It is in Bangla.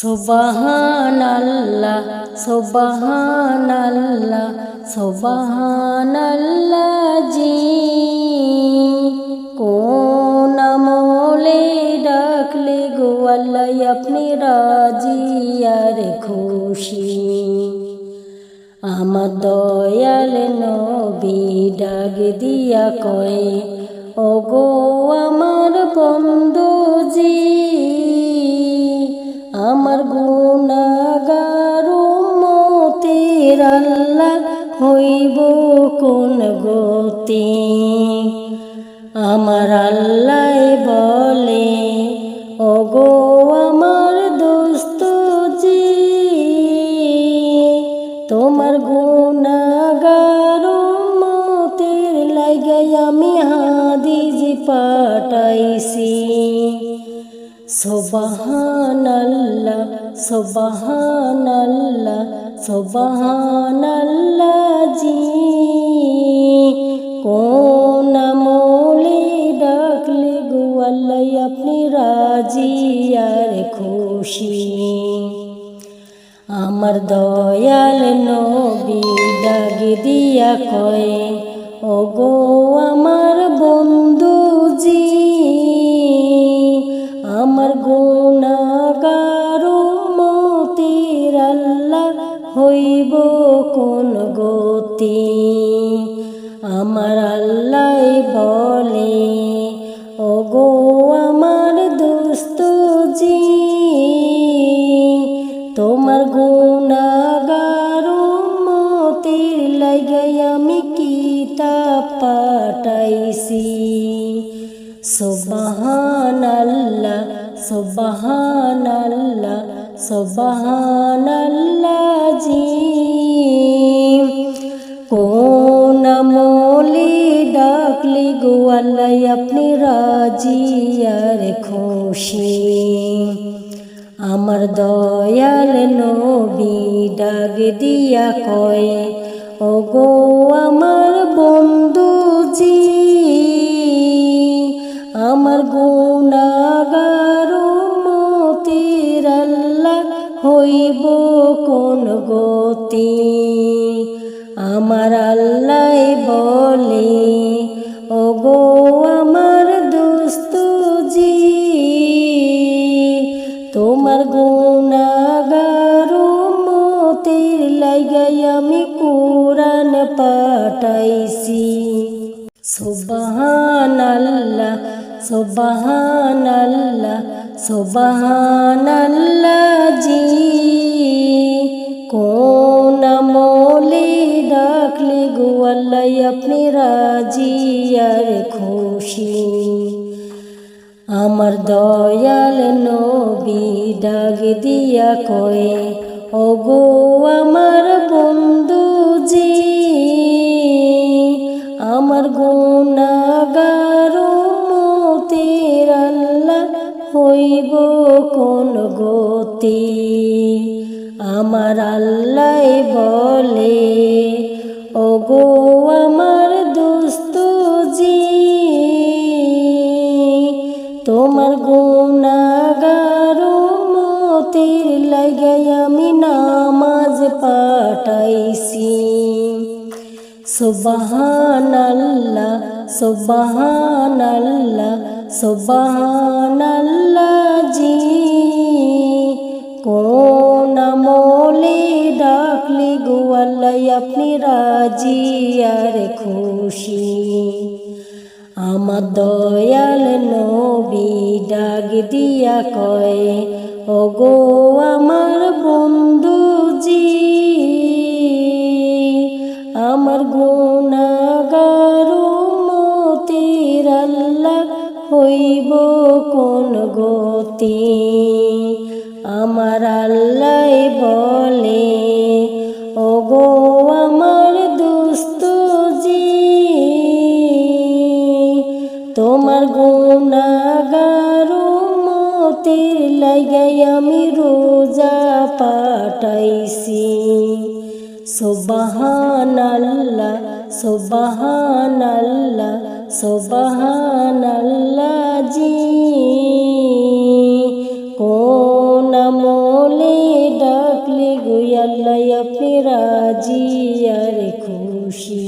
সুবহানাল্লাহ সুবহানাল্লাহ সুবহানাল্লাহ জি কোন আমলে ডাকলে গো আল্লাহ আপনি রাজি আর খুশি। আমার দয়াল নবী ডাক দিয়া কয় ওগো আমার বন্ধুজি, আমার গুনাহগার উম্মতের আল্লাহ হইব কোন গতি। আমার আল্লাহ বলে ওগো আমার দোস্তজি, তোমার গুনাহগার উম্মতের লাগাই আমি হাদিস পাঠাইছি। সুবহানাল্লাহ সুবহানাল্লাহ সুবহানাল্লাহ জি কোন আমলে ডাকলে গো আল্লাহ আপনি রাজি আর খুশি। আমার দয়াল নবী ডাক দিয়া কয় ওগো আমার বন্ধুজি, আমার গুনাহগার উম্মতের আল্লাহ হইব কোন গতি। আমার আল্লাহ বলে ওগো আমার দোস্তজি, তোমার গুনাহগার উম্মতের লাগাই আমি কিতাব পাঠাইছি। সুবহানাল্লাহ সুবহানাল্লাহ সুবহানাল্লাহ জি কোন আমলে ডাকলে গো আল্লাহ আপনি রাজি আর খুশি। আমার দয়াল নবী ডাক দিয়া কয় ওগো আমার বন্ধুজি, আমার গুনাহগার উম্মতের আল্লাহ হইব কোন গতি। আমার আল্লাহ বলে ওগো আমার দোস্তজি, তোমার গুনাহগার উম্মতের লাগাই আমি কোরআন পাঠাইছি। সুবহানাল্লাহ সুবহানাল্লাহ সুবহানাল্লাহ জি কোন আমলে ডাকলে গো আল্লাহ আপনি রাজি আর খুশি। আমার দয়াল নবী ডাক দিয়া কয় ওগো আমার বন্ধুজি, আমার গুনাহগার উম্মতের আল্লাহ হইব কোন গতি। আমার আল্লাহ বলে ওগো আমার দোস্তজি, তোমার গুনাহগার উম্মতের লাগাই আমি নামাজ পাঠাইছি। সুবহানাল্লাহ সুবহানাল্লাহ সুবহানাল্লাহ জি কোন আমলে ডাকলে গো আল্লাহ আপনি রাজি আর খুশি। আমার দয়াল নবী ডাক দিয়া কয় ওগো আমার বন্ধুজি, আমার গুনাহগার উম্মতের আল্লাহ হইব কোন গতি। আমার আল্লাহ বলে ওগো আমার দোস্তজি, তোমার গুনাহগার উম্মতের লাগাই আমি রোজা পাঠাইছি। সুবহানাল্লাহ সুবহানাল্লাহ সুবহানাল্লাহ জি কোন আমলে বলে ডাকলে গো আল্লাহ আপনি রাজি আর খুশি।